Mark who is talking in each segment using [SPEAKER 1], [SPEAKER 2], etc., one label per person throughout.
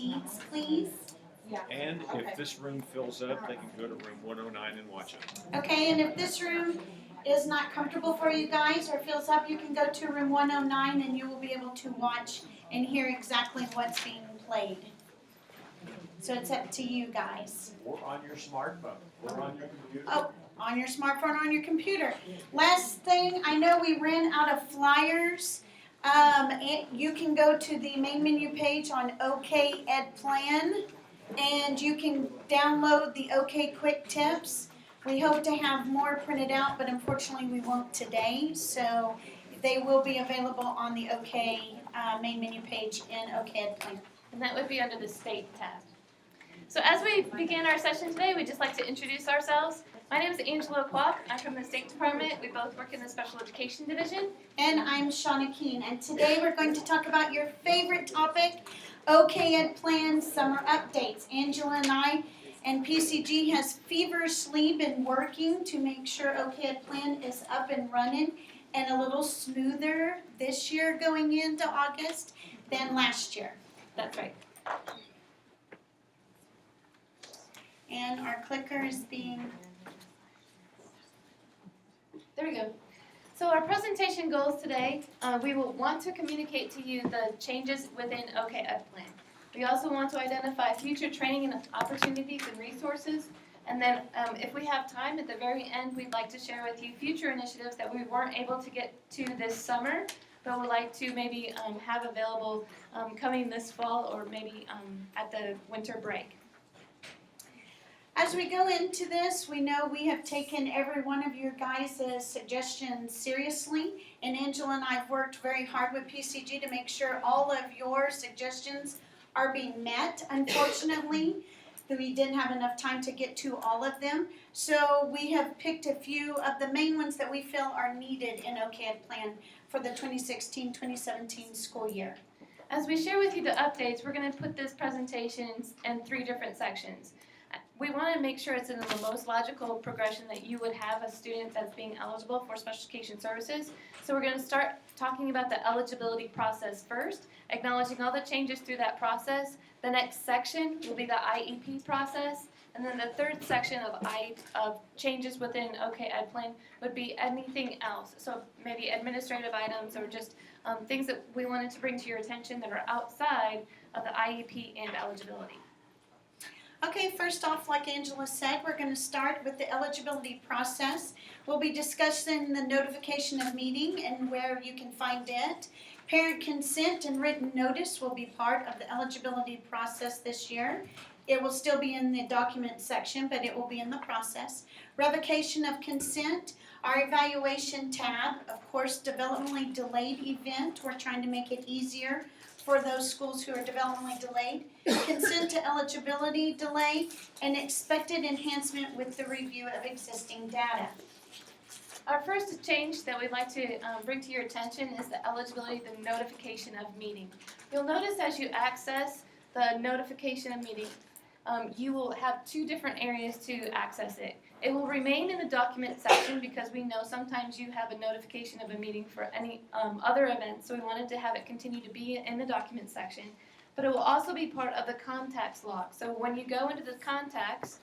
[SPEAKER 1] seats, please.
[SPEAKER 2] And if this room fills up, they can go to room 109 and watch it.
[SPEAKER 1] Okay, and if this room is not comfortable for you guys or fills up, you can go to room 109 and you will be able to watch and hear exactly what's being played. So it's up to you guys.
[SPEAKER 2] Or on your smartphone, or on your computer.
[SPEAKER 1] Oh, on your smartphone or on your computer. Last thing, I know we ran out of flyers. You can go to the main menu page on OK EdPlan and you can download the OK Quick Tips. We hope to have more printed out, but unfortunately we won't today. So they will be available on the OK main menu page in OK EdPlan.
[SPEAKER 3] And that would be under the state tab. So as we begin our session today, we'd just like to introduce ourselves. My name is Angela Kwok. I'm from the State Department. We both work in the Special Education Division.
[SPEAKER 1] And I'm Shauna Keene. And today we're going to talk about your favorite topic, OK EdPlan summer updates. Angela and I and PCG has feverishly been working to make sure OK EdPlan is up and running and a little smoother this year going into August than last year.
[SPEAKER 3] That's right.
[SPEAKER 1] And our clicker is being...
[SPEAKER 3] There we go. So our presentation goals today, we will want to communicate to you the changes within OK EdPlan. We also want to identify future training and opportunities and resources. And then if we have time at the very end, we'd like to share with you future initiatives that we weren't able to get to this summer, but would like to maybe have available coming this fall or maybe at the winter break.
[SPEAKER 1] As we go into this, we know we have taken every one of your guys' suggestions seriously, and Angela and I have worked very hard with PCG to make sure all of your suggestions are being met. Unfortunately, we didn't have enough time to get to all of them, so we have picked a few of the main ones that we feel are needed in OK EdPlan for the 2016-2017 school year.
[SPEAKER 3] As we share with you the updates, we're going to put this presentation in 3 different sections. We want to make sure it's in the most logical progression that you would have a student that's being eligible for special education services. So we're going to start talking about the eligibility process first, acknowledging all the changes through that process. The next section will be the IEP process. And then the third section of changes within OK EdPlan would be anything else. So maybe administrative items or just things that we wanted to bring to your attention that are outside of the IEP and eligibility.
[SPEAKER 1] Okay, first off, like Angela said, we're going to start with the eligibility process. We'll be discussing the notification of meeting and where you can find it. Parent consent and written notice will be part of the eligibility process this year. It will still be in the document section, but it will be in the process. Revocation of consent, our evaluation tab, of course, developmentally delayed event. We're trying to make it easier for those schools who are developmentally delayed, consent to eligibility delay, and expected enhancement with the review of existing data.
[SPEAKER 3] Our first change that we'd like to bring to your attention is the eligibility, the notification of meeting. You'll notice as you access the notification of meeting, you will have 2 different areas to access it. It will remain in the document section because we know sometimes you have a notification of a meeting for any other event, so we wanted to have it continue to be in the document section. But it will also be part of the contacts log. So when you go into the contacts,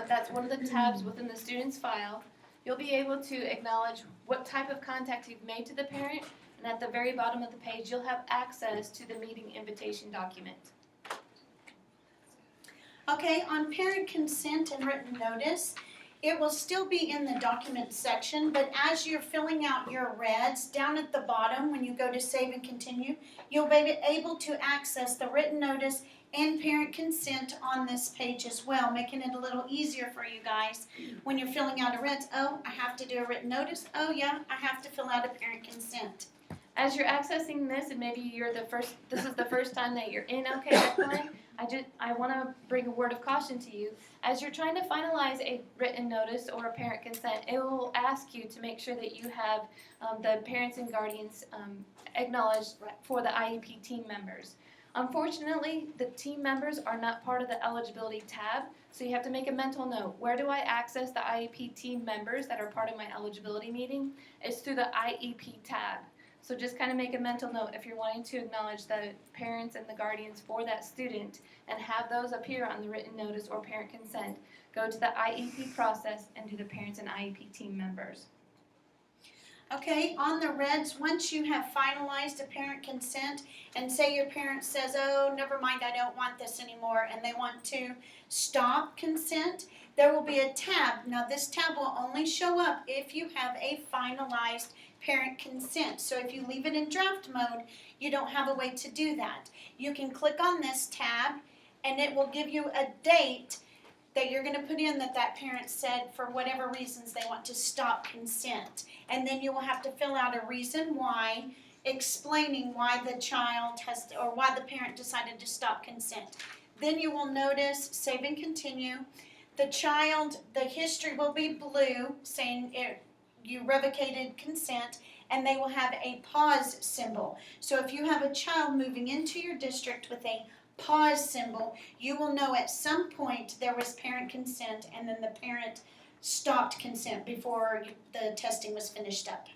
[SPEAKER 3] that's one of the tabs within the student's file, you'll be able to acknowledge what type of contact you've made to the parent, and at the very bottom of the page you'll have access to the meeting invitation document.
[SPEAKER 1] Okay, on parent consent and written notice, it will still be in the document section, but as you're filling out your reds, down at the bottom when you go to save and continue, you'll be able to access the written notice and parent consent on this page as well, making it a little easier for you guys when you're filling out a reds. Oh, I have to do a written notice. Oh yeah, I have to fill out a parent consent.
[SPEAKER 3] As you're accessing this, and maybe this is the first time that you're in OK EdPlan, I want to bring a word of caution to you. As you're trying to finalize a written notice or a parent consent, it will ask you to make sure that you have the parents and guardians acknowledged for the IEP team members. Unfortunately, the team members are not part of the eligibility tab, so you have to make a mental note. Where do I access the IEP team members that are part of my eligibility meeting? It's through the IEP tab. So just kind of make a mental note if you're wanting to acknowledge the parents and the guardians for that student and have those appear on the written notice or parent consent, go to the IEP process and do the parents and IEP team members.
[SPEAKER 1] Okay, on the reds, once you have finalized a parent consent and say your parent says, oh, never mind, I don't want this anymore, and they want to stop consent, there will be a tab. Now this tab will only show up if you have a finalized parent consent. So if you leave it in draft mode, you don't have a way to do that. You can click on this tab and it will give you a date that you're going to put in that parent said for whatever reasons they want to stop consent. And then you will have to fill out a reason why, explaining why the child has, or why the parent decided to stop consent. Then you will notice, save and continue. The history will be blue, saying you revocated consent, and they will have a pause symbol. So if you have a child moving into your district with a pause symbol, you will know at some point there was parent consent and then the parent stopped consent before the testing was finished up.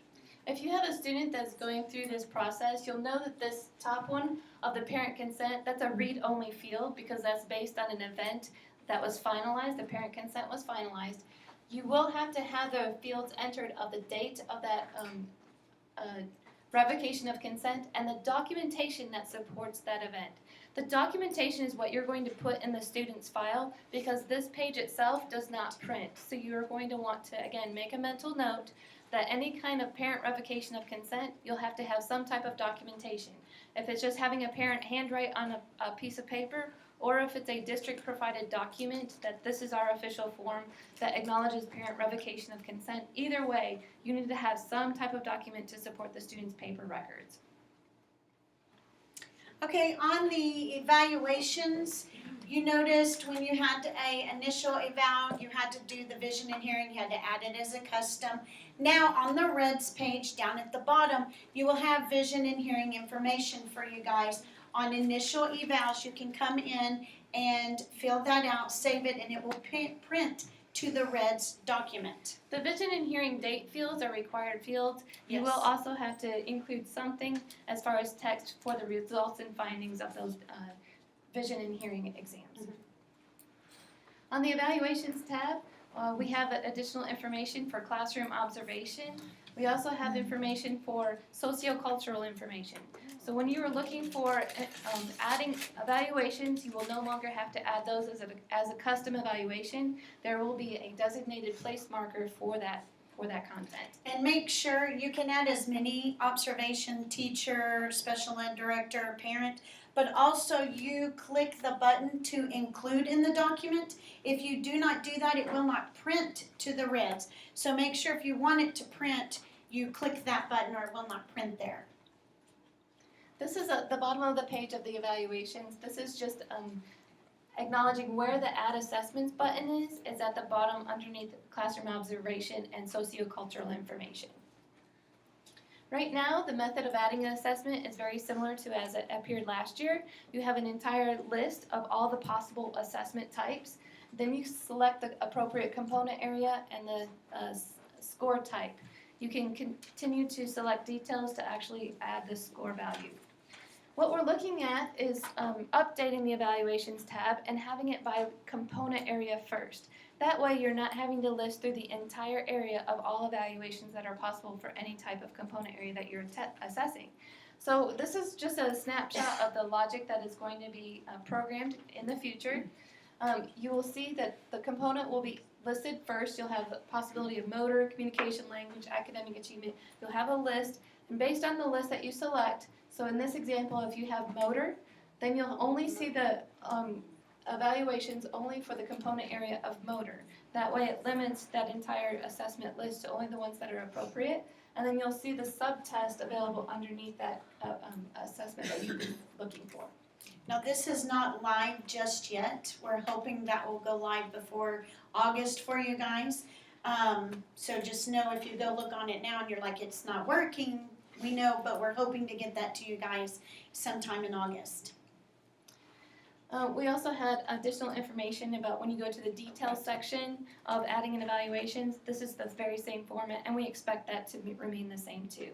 [SPEAKER 3] If you have a student that's going through this process, you'll know that this top one of the parent consent, that's a read-only field because that's based on an event that was finalized, the parent consent was finalized. You will have to have the fields entered of the date of that revocation of consent and the documentation that supports that event. The documentation is what you're going to put in the student's file because this page itself does not print. So you're going to want to, again, make a mental note that any kind of parent revocation of consent, you'll have to have some type of documentation. If it's just having a parent handwrite on a piece of paper, or if it's a district-provided document that this is our official form that acknowledges parent revocation of consent, either way, you need to have some type of document to support the student's paper records.
[SPEAKER 1] Okay, on the evaluations, you noticed when you had a initial eval, you had to do the vision and hearing, you had to add it as a custom. Now on the reds page down at the bottom, you will have vision and hearing information for you guys. On initial evals, you can come in and fill that out, save it, and it will print to the reds document.
[SPEAKER 3] The vision and hearing date fields are required fields. You
[SPEAKER 1] Yes.
[SPEAKER 3] will also have to include something as far as text for the results and findings of those vision and hearing exams.
[SPEAKER 1] Mhm.
[SPEAKER 3] On the evaluations tab, we have additional information for classroom observation. We also have information for sociocultural information. So when you are looking for adding evaluations, you will no longer have to add those as a custom evaluation. There will be a designated place marker for that content.
[SPEAKER 1] And make sure you can add as many observation, teacher, special ed director, parent, but also you click the button to include in the document. If you do not do that, it will not print to the reds. So make sure if you want it to print, you click that button or it will not print there.
[SPEAKER 3] This is at the bottom of the page of the evaluations. This is just acknowledging where the Add Assessments button is. It's at the bottom underneath Classroom Observation and Sociocultural Information. Right now, the method of adding an assessment is very similar to as it appeared last year. You have an entire list of all the possible assessment types. Then you select the appropriate component area and the score type. You can continue to select details to actually add the score value. What we're looking at is updating the evaluations tab and having it by component area first. That way you're not having to list through the entire area of all evaluations that are possible for any type of component area that you're assessing. So this is just a snapshot of the logic that is going to be programmed in the future. You will see that the component will be listed first. You'll have the possibility of motor, communication, language, academic achievement. You'll have a list, and based on the list that you select, so in this example, if you have motor, then you'll only see the evaluations only for the component area of motor. That way it limits that entire assessment list to only the ones that are appropriate, and then you'll see the subtest available underneath that assessment that you've been looking for.
[SPEAKER 1] Now this is not live just yet. We're hoping that will go live before August for you guys. So just know if you go look on it now and you're like, it's not working, we know, but we're hoping to get that to you guys sometime in August.
[SPEAKER 3] We also had additional information about when you go to the details section of adding in evaluations. This is the very same format, and we expect that to remain the same too.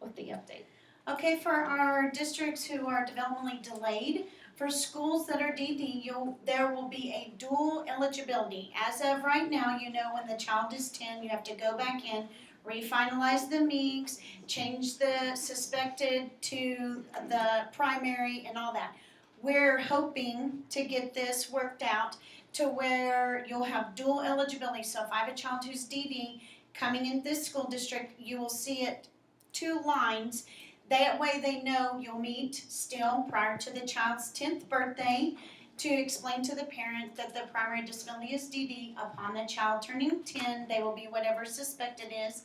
[SPEAKER 3] with the update.
[SPEAKER 1] Okay, for our districts who are developmentally delayed, for schools that are DD, there will be a dual eligibility. As of right now, when the child is 10, you have to go back in, refinalize the MEEGs, change the suspected to the primary and all that. We're hoping to get this worked out to where you'll have dual eligibility. So if I have a child who's DD coming in this school district, you will see it 2 lines. That way they know you'll meet still prior to the child's 10th birthday to explain to the parent that the primary disability is DD. Upon the child turning 10, they will be whatever suspected is.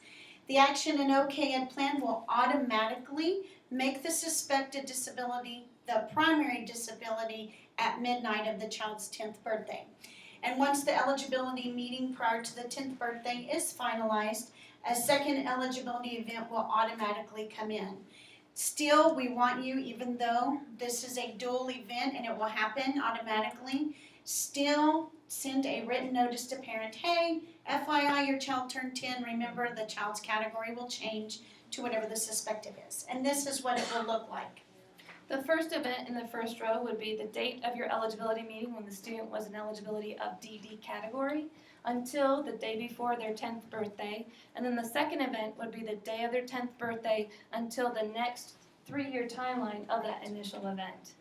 [SPEAKER 1] The action in EdPlan will automatically make the suspected disability the primary disability at midnight of the child's 10th birthday. And once the eligibility meeting prior to the 10th birthday is finalized, a second eligibility event will automatically come in. Still, we want you, even though this is a dual event and it will happen automatically, still send a written notice to parent, hey, FYI, your child turned 10. Remember, the child's category will change to whatever the suspected is. And this is what it will look like.
[SPEAKER 3] The first event in the first row would be the date of your eligibility meeting when the student was in eligibility of DD category until the day before their 10th birthday. And then the second event would be the day of their 10th birthday until the next 3-year timeline of that initial event.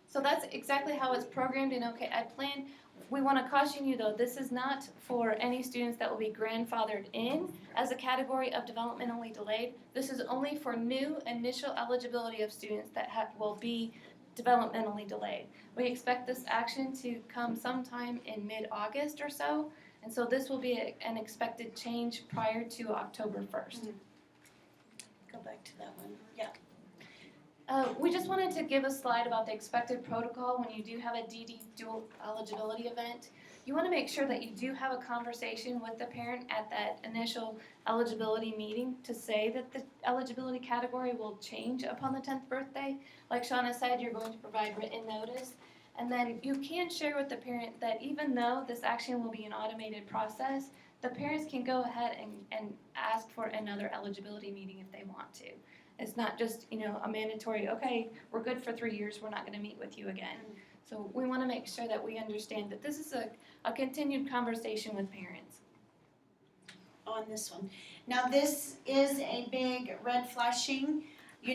[SPEAKER 3] So that's exactly how it's programmed in EdPlan. We want to caution you though, this is not for any students that will be grandfathered in as a category of developmentally delayed. This is only for new initial eligibility of students that will be developmentally delayed. We expect this action to come sometime in mid-August or so, and so this will be an expected change prior to October 1st.
[SPEAKER 1] Go back to that one. Yeah.
[SPEAKER 3] We just wanted to give a slide about the expected protocol when you do have a DD dual eligibility event. You want to make sure that you do have a conversation with the parent at that initial eligibility meeting to say that the eligibility category will change upon the 10th birthday. Like Shauna said, you're going to provide written notice. And then you can share with the parent that even though this action will be an automated process, the parents can go ahead and ask for another eligibility meeting if they want to. It's not just, a mandatory, okay, we're good for 3 years, we're not going to meet with you again. So we want to make sure that we understand that this is a continued conversation with parents.
[SPEAKER 1] On this one. Now this is a big red flashing. We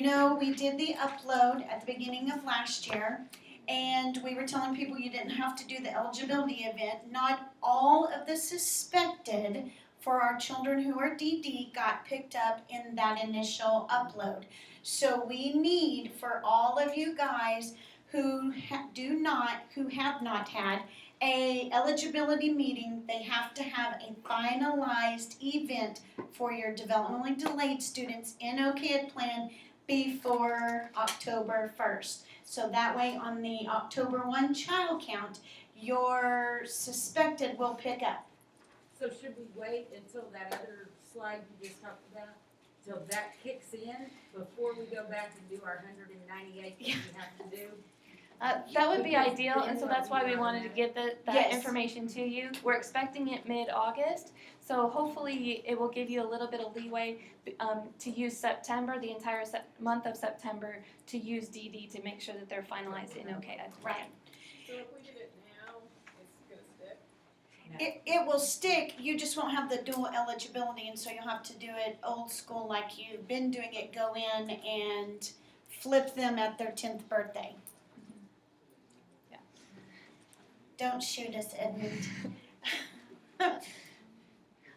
[SPEAKER 1] did the upload at the beginning of last year, and we were telling people you didn't have to do the eligibility event. Not all of the suspected for our children who are DD got picked up in that initial upload. So we need for all of you guys who have not had a eligibility meeting, they have to have a finalized event for your developmentally delayed students in EdPlan before October 1st. So that way on the October 1 child count, your suspected will pick up.
[SPEAKER 4] So should we wait until that other slide you just talked about, till that kicks in before we go back and do our 198 that we have to do?
[SPEAKER 3] That would be ideal, and so that's why we wanted to get that
[SPEAKER 1] Yes.
[SPEAKER 3] information to you. We're expecting it mid-August, so hopefully it will give you a little bit of leeway to use September, the entire month of September, to use DD to make sure that they're finalized in EdPlan.
[SPEAKER 1] Right.
[SPEAKER 5] So if we did it now, it's gonna stick?
[SPEAKER 1] It will stick, you just won't have the dual eligibility, and so you'll have to do it old school like you've been doing it, go in and flip them at their 10th birthday.
[SPEAKER 3] Yeah.
[SPEAKER 1] Don't shoot us, Edmund.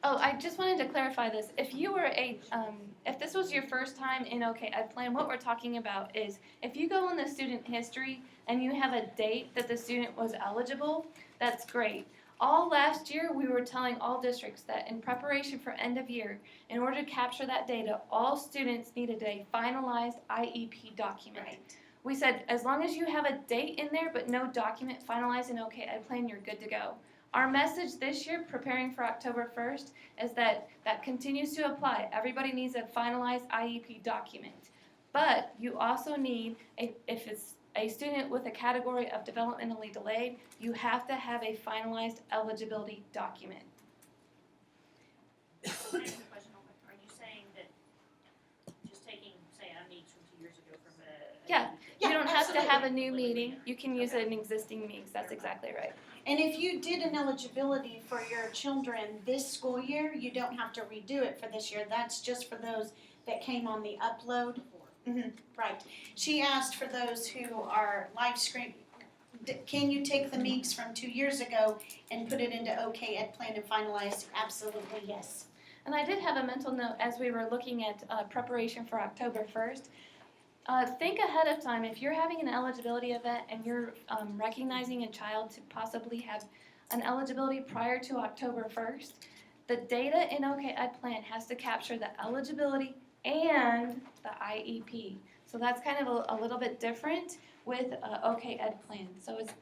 [SPEAKER 3] Oh, I just wanted to clarify this. If you were if this was your first time in EdPlan, what we're talking about is if you go in the student history and you have a date that the student was eligible, that's great. All last year, we were telling all districts that in preparation for end of year, in order to capture that data, all students needed a finalized IEP document.
[SPEAKER 1] Right.
[SPEAKER 3] We said, as long as you have a date in there but no document finalized in EdPlan, you're good to go. Our message this year, preparing for October 1st, is that continues to apply. Everybody needs a finalized IEP document. But you also need, if it's a student with a category of developmentally delayed, you have to have a finalized eligibility document.
[SPEAKER 6] Can I ask a question? Are you saying that just taking
[SPEAKER 3] Yeah,
[SPEAKER 1] Yeah,
[SPEAKER 3] you don't have to have
[SPEAKER 1] absolutely.
[SPEAKER 3] a new meeting, you can use an existing meetings, that's exactly right.
[SPEAKER 1] And if you did an eligibility for your children this school year, you don't have to redo it for this year. That's just for those that came on the upload. Right. She asked for those who are live stream. Can you take the meets from 2 years ago and put it into OK EdPlan and finalize? Absolutely, yes.
[SPEAKER 3] And I did have a mental note as we were looking at preparation for October 1st. Think ahead of time. If you're having an eligibility event and you're recognizing a child to possibly have an eligibility prior to October 1st, the data in OK EdPlan has to capture the eligibility and the IEP. So that's kind of a little bit different with OK EdPlan. So it's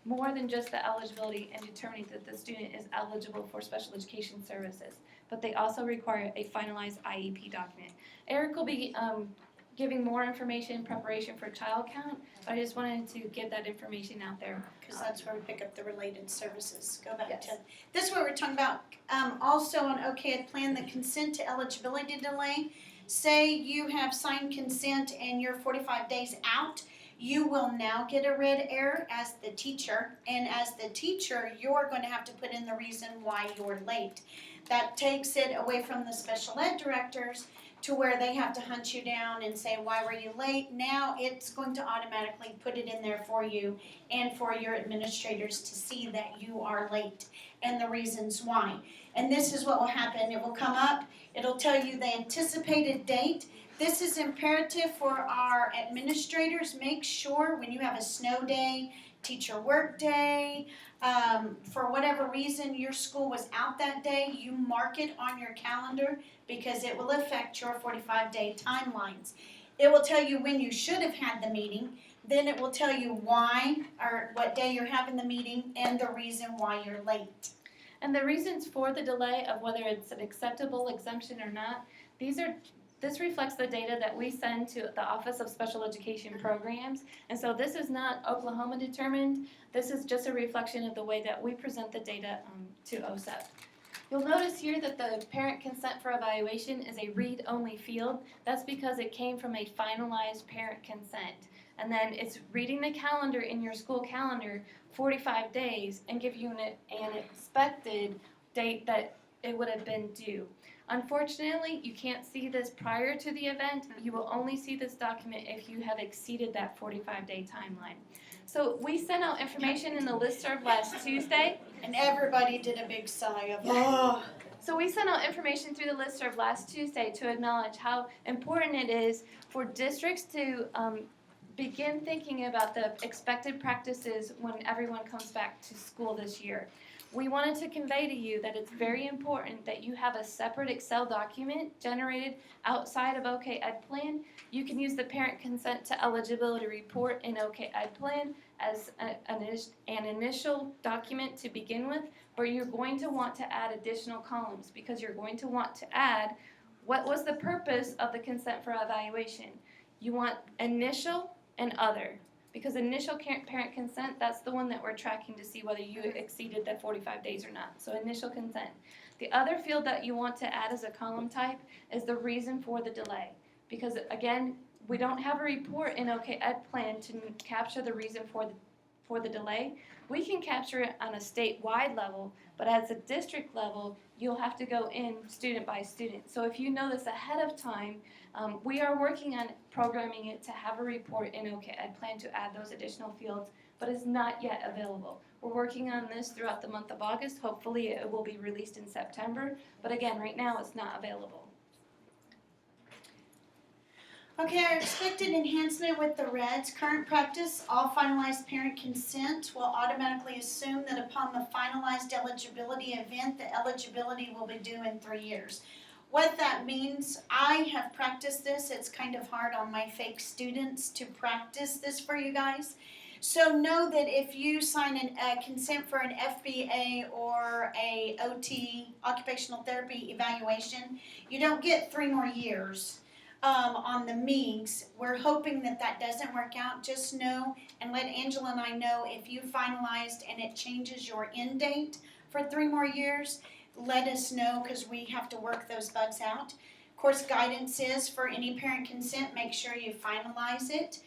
[SPEAKER 3] more than just the eligibility and determining that the student is eligible for special education services, but they also require a finalized IEP document. Eric will be giving more information in preparation for child count, but I just wanted to get that information out there.
[SPEAKER 1] Because that's where we pick up the related services. Go back
[SPEAKER 3] Yes.
[SPEAKER 1] to, this is what we're talking about. Also on OK EdPlan, the consent to eligibility delay. Say you have signed consent and you're 45 days out, you will now get a red error as the teacher. And as the teacher, you're going to have to put in the reason why you're late. That takes it away from the special ed directors to where they have to hunt you down and say, why were you late? Now it's going to automatically put it in there for you and for your administrators to see that you are late and the reasons why. And this is what will happen. It will come up. It'll tell you the anticipated date. This is imperative for our administrators. Make sure when you have a snow day, teacher work day, for whatever reason your school was out that day, you mark it on your calendar because it will affect your 45-day timelines. It will tell you when you should have had the meeting, then it will tell you why or what day you're having the meeting and the reason why you're late.
[SPEAKER 3] And the reasons for the delay of whether it's an acceptable exemption or not, this reflects the data that we send to the Office of Special Education Programs. And so this is not Oklahoma determined. This is just a reflection of the way that we present the data to OSEP. You'll notice here that the parent consent for evaluation is a read-only field. That's because it came from a finalized parent consent. And then it's reading the calendar in your school calendar 45 days and give you an expected date that it would have been due. Unfortunately, you can't see this prior to the event. You will only see this document if you have exceeded that 45-day timeline. So we sent out information in the listserv last Tuesday.
[SPEAKER 1] And everybody did a big sigh of, oh.
[SPEAKER 3] So we sent out information through the listserv last Tuesday to acknowledge how important it is for districts to begin thinking about the expected practices when everyone comes back to school this year. We wanted to convey to you that it's very important that you have a separate Excel document generated outside of OK EdPlan. You can use the parent consent to eligibility report in OK EdPlan as an initial document to begin with, but you're going to want to add additional columns because you're going to want to add what was the purpose of the consent for evaluation. You want initial and other. Because initial parent consent, that's the one that we're tracking to see whether you exceeded that 45 days or not. So initial consent. The other field that you want to add as a column type is the reason for the delay. Because again, we don't have a report in OK EdPlan to capture the reason for the delay. We can capture it on a statewide level, but at a district level, you'll have to go in student by student. So if you know this ahead of time, we are working on programming it to have a report in OK EdPlan to add those additional fields, but it's not yet available. We're working on this throughout the month of August. Hopefully it will be released in September, but again, right now it's not available.
[SPEAKER 1] Okay, our expected enhancement with the REDS. Current practice, all finalized parent consent will automatically assume that upon the finalized eligibility event, the eligibility will be due in 3 years. What that means, I have practiced this. It's kind of hard on my fake students to practice this for you guys. So know that if you sign a consent for an FBA or a OT, occupational therapy evaluation, you don't get 3 more years. On the MEAGs, we're hoping that that doesn't work out. Just know and let Angela and I know if you finalized and it changes your end date for 3 more years, let us know because we have to work those bugs out. course, guidance is for any parent consent, make sure you finalize it.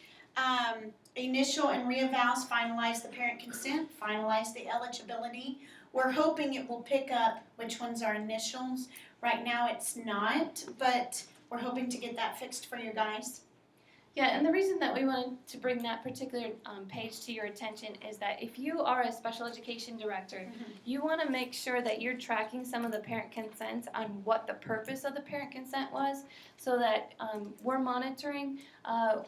[SPEAKER 1] Initial and reavals, finalize the parent consent, finalize the eligibility. We're hoping it will pick up which ones are initials. Right now it's not, but we're hoping to get that fixed for you guys.
[SPEAKER 3] Yeah, and the reason that we wanted to bring that particular page to your attention is that if you are a special education director, you want to make sure that you're tracking some of the parent consents on what the purpose of the parent consent was, so that we're monitoring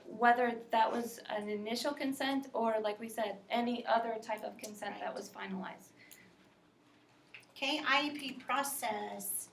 [SPEAKER 3] whether that was an initial consent or, like we said, any other type of consent that was finalized.
[SPEAKER 1] Okay, IEP process.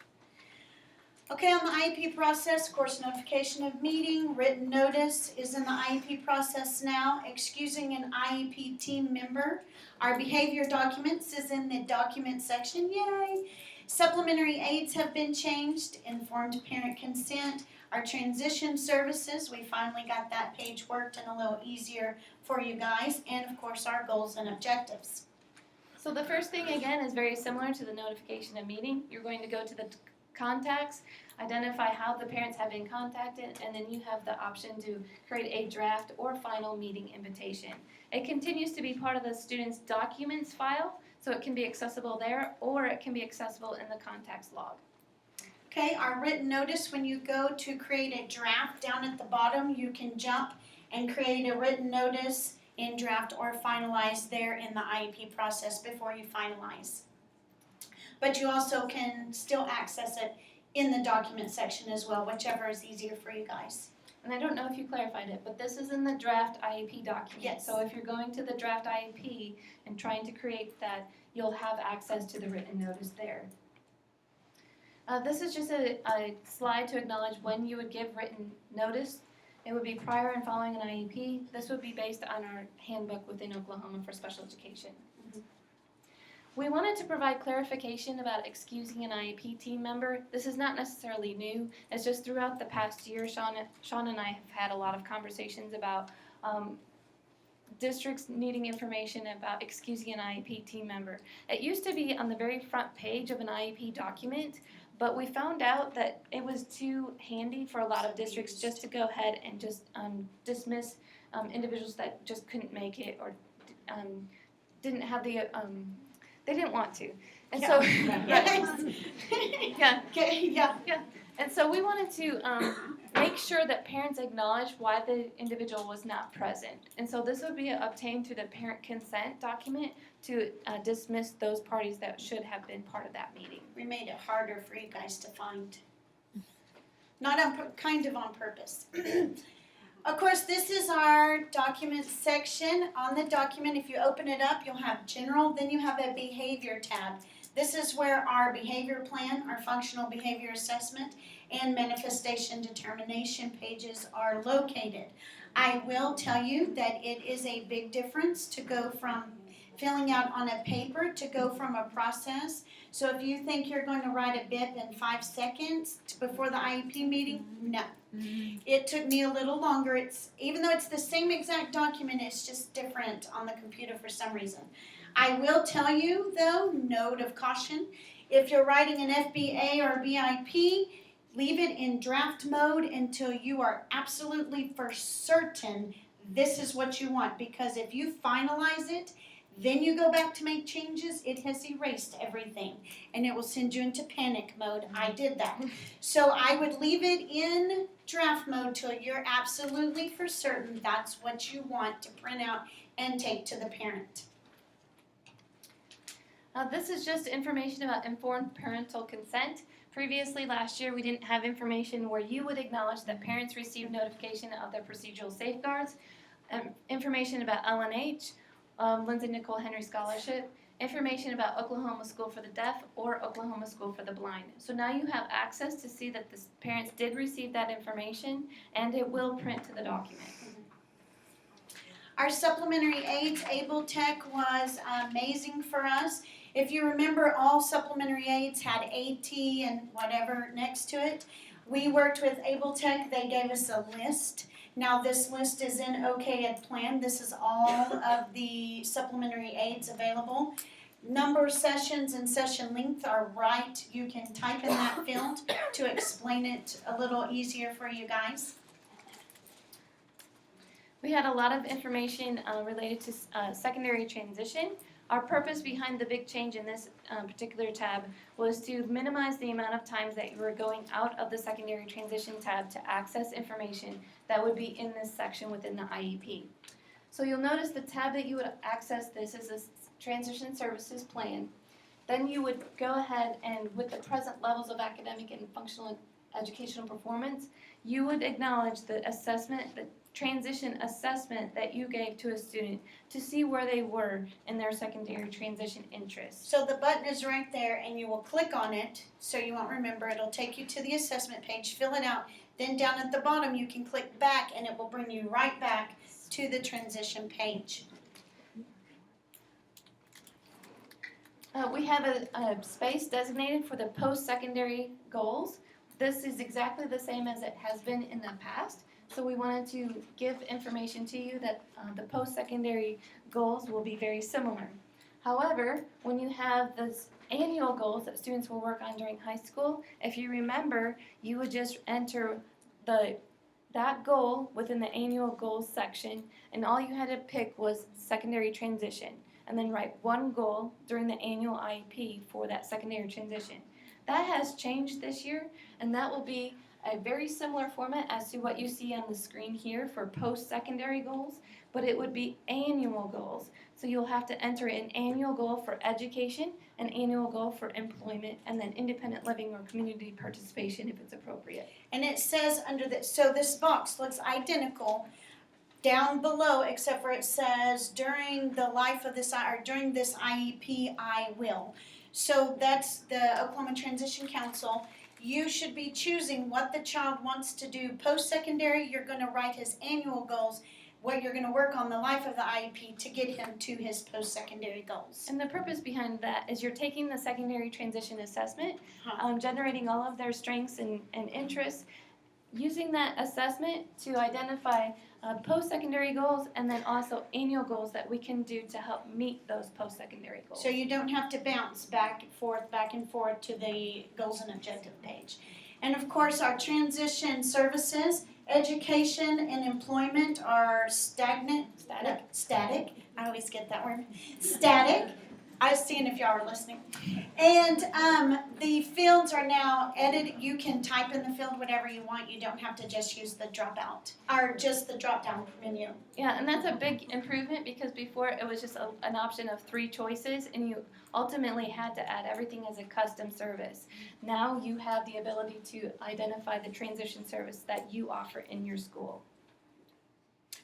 [SPEAKER 1] Okay, on the IEP process, of course, notification of meeting, written notice is in the IEP process now, excusing an IEP team member. Our behavior documents is in the document section, yay! Supplementary aids have been changed, informed parent consent. Our transition services, we finally got that page worked and a little easier for you guys, and of course, our goals and objectives.
[SPEAKER 3] So the first thing, again, is very similar to the notification of meeting. You're going to go to the contacts, identify how the parents have been contacted, and then you have the option to create a draft or final meeting invitation. It continues to be part of the student's documents file, so it can be accessible there, or it can be accessible in the contacts log.
[SPEAKER 1] Okay, our written notice, when you go to create a draft down at the bottom, you can jump and create a written notice in draft or finalize there in the IEP process before you finalize. But you also can still access it in the document section as well, whichever is easier for you guys.
[SPEAKER 3] And I don't know if you clarified it, but this is in the draft IEP document.
[SPEAKER 1] Yes.
[SPEAKER 3] So if you're going to the draft IEP and trying to create that, you'll have access to the written notice there. This is just a slide to acknowledge when you would give written notice. It would be prior and following an IEP. This would be based on our handbook within Oklahoma for special education. We wanted to provide clarification about excusing an IEP team member. This is not necessarily new. It's just throughout the past year, Sean and I have had a lot of conversations about districts needing information about excusing an IEP team member. It used to be on the very front page of an IEP document, but we found out that it was too handy for a lot of districts just to go ahead and just dismiss individuals that just couldn't make it or didn't have the they didn't want to. And so
[SPEAKER 1] Yes.
[SPEAKER 3] yeah.
[SPEAKER 1] Okay, yeah.
[SPEAKER 3] And so we wanted to make sure that parents acknowledge why the individual was not present. And so this would be obtained through the parent consent document to dismiss those parties that should have been part of that meeting.
[SPEAKER 1] We made it harder for you guys to find. Not on, kind of on purpose. Of course, this is our documents section. On the document, if you open it up, you'll have general, then you have a behavior tab. This is where our behavior plan, our functional behavior assessment, and manifestation determination pages are located. I will tell you that it is a big difference to go from filling out on a paper to go from a process. So if you think you're going to write a BIP in 5 seconds before the IEP meeting, no. It took me a little longer. Even though it's the same exact document, it's just different on the computer for some reason. I will tell you though, note of caution, if you're writing an FBA or BIP, leave it in draft mode until you are absolutely for certain this is what you want. Because if you finalize it, then you go back to make changes, it has erased everything and it will send you into panic mode. I did that. So I would leave it in draft mode till you're absolutely for certain that's what you want to print out and take to the parent.
[SPEAKER 3] This is just information about informed parental consent. Previously, last year, we didn't have information where you would acknowledge that parents received notification of their procedural safeguards, information about LNH, Lindsay Nicole Henry Scholarship, information about Oklahoma School for the Deaf or Oklahoma School for the Blind. So now you have access to see that the parents did receive that information and it will print to the document.
[SPEAKER 1] Our supplementary aids, Able Tech, was amazing for us. If you remember, all supplementary aids had AT and whatever next to it. We worked with Able Tech. They gave us a list. Now this list is in EdPlan. This is all of the supplementary aids available. number of sessions and session length are right. You can type in that field to explain it a little easier for you guys.
[SPEAKER 3] We had a lot of information related to secondary transition. Our purpose behind the big change in this particular tab was to minimize the amount of times that you were going out of the secondary transition tab to access information that would be in this section within the IEP. So you'll notice the tab that you would access this is a transition services plan. Then you would go ahead and with the present levels of academic and functional educational performance, you would acknowledge the assessment, the transition assessment that you gave to a student to see where they were in their secondary transition interests.
[SPEAKER 1] So the button is right there and you will click on it so you won't remember. It'll take you to the assessment page, fill it out. Then down at the bottom you can click back and it will bring you right back to the transition page.
[SPEAKER 3] We have a space designated for the post-secondary goals. This is exactly the same as it has been in the past. So we wanted to give information to you that the post-secondary goals will be very similar. However, when you have those annual goals that students will work on during high school, if you remember, you would just enter that goal within the annual goals section, and all you had to pick was secondary transition, and then write one goal during the annual IEP for that secondary transition. That has changed this year, and that will be a very similar format as to what you see on the screen here for post-secondary goals, but it would be annual goals. So you'll have to enter an annual goal for education, an annual goal for employment, and then independent living or community participation if it's appropriate.
[SPEAKER 1] And it says under the, so this box looks identical down below except for it says during the life of this, or during this IEP, I will. So that's the Oklahoma Transition Council. You should be choosing what the child wants to do post-secondary. You're going to write his annual goals, what you're going to work on the life of the IEP to get him to his post-secondary goals.
[SPEAKER 3] And the purpose behind that is you're taking the secondary transition assessment,
[SPEAKER 1] Huh.
[SPEAKER 3] generating all of their strengths and interests, using that assessment to identify post-secondary goals and then also annual goals that we can do to help meet those post-secondary goals.
[SPEAKER 1] So you don't have to bounce back and forth to the goals and objective page. And of course, our transition services, education and employment are static. I always get that word. Static. I was seeing if y'all are listening. And the fields are now edited. You can type in the field whatever you want. You don't have to just use the dropout or just the drop down menu.
[SPEAKER 3] Yeah, and that's a big improvement because before it was just an option of 3 choices and you ultimately had to add everything as a custom service. Now you have the ability to identify the transition service that you offer in your school.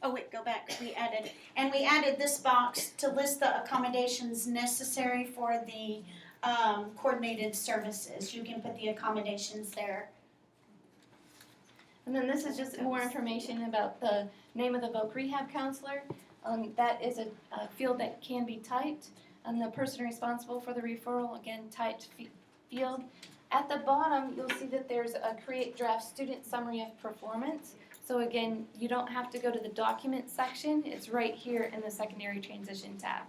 [SPEAKER 1] Oh wait, go back. We added this box to list the accommodations necessary for the coordinated services. You can put the accommodations there.
[SPEAKER 3] And then this is just more information about the name of the voc rehab counselor. That is a field that can be typed. And the person responsible for the referral, again, typed field. At the bottom, you'll see that there's a create draft student summary of performance. So again, you don't have to go to the document section. It's right here in the secondary transition tab.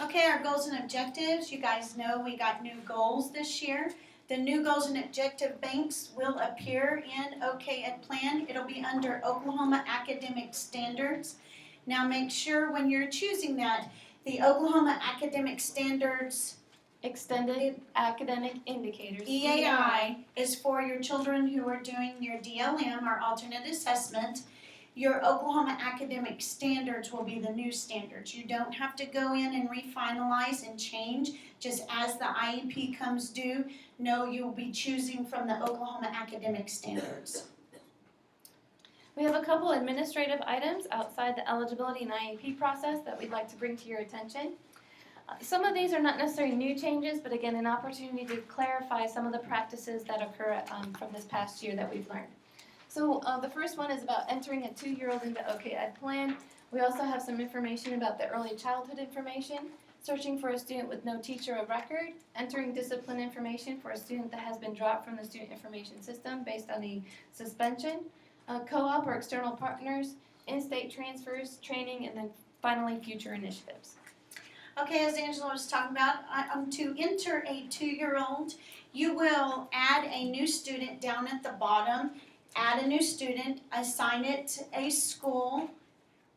[SPEAKER 1] Okay, our goals and objectives. You guys know we got new goals this year. The new goals and objective banks will appear in EdPlan. It'll be under Oklahoma Academic Standards. Now make sure when you're choosing that, the Oklahoma Academic Standards
[SPEAKER 3] Extended Academic Indicators,
[SPEAKER 1] EAI, is for your children who are doing your DLM or alternate assessment. Your Oklahoma Academic Standards will be the new standards. You don't have to go in and refinalize and change just as the IEP comes due. No, you'll be choosing from the Oklahoma Academic Standards.
[SPEAKER 3] We have a couple administrative items outside the eligibility and IEP process that we'd like to bring to your attention. Some of these are not necessarily new changes, but again, an opportunity to clarify some of the practices that occur from this past year that we've learned. So the first one is about entering a 2-year-old into EdPlan. We also have some information about the early childhood information, searching for a student with no teacher of record, entering discipline information for a student that has been dropped from the student information system based on a suspension, co-op or external partners, in-state transfers, training, and then finally future initiatives.
[SPEAKER 1] Okay, as Angela was talking about, to enter a 2-year-old, you will add a new student down at the bottom, add a new student, assign it a school,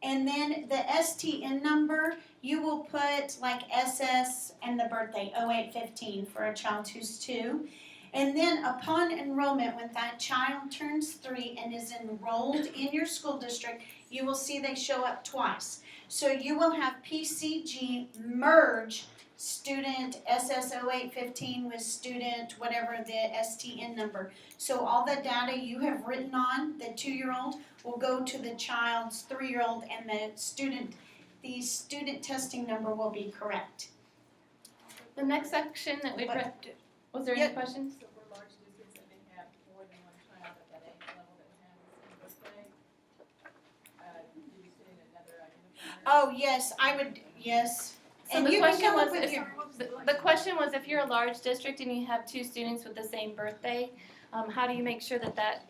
[SPEAKER 1] and then the STN number, you will put like SS and the birthday, 0815 for a child who's 2. And then upon enrollment, when that child turns 3 and is enrolled in your school district, you will see they show up twice. So you will have PCG merge student SS0815 with student whatever the STN number. So all the data you have written on the 2-year-old will go to the child's 3-year-old, and the student testing number will be correct.
[SPEAKER 3] The next section that we read, was there
[SPEAKER 1] Yeah.
[SPEAKER 3] any questions?
[SPEAKER 5] So for large districts that may have more than one child at that age level that has a birthday, do you send another identifier?
[SPEAKER 1] Oh, yes, I would, yes.
[SPEAKER 3] So
[SPEAKER 1] And
[SPEAKER 3] the
[SPEAKER 1] you can
[SPEAKER 3] question
[SPEAKER 1] come up
[SPEAKER 3] was
[SPEAKER 1] with
[SPEAKER 3] if-
[SPEAKER 1] your,
[SPEAKER 3] The question was if you're a large district and you have 2 students with the same birthday, how do you make sure that that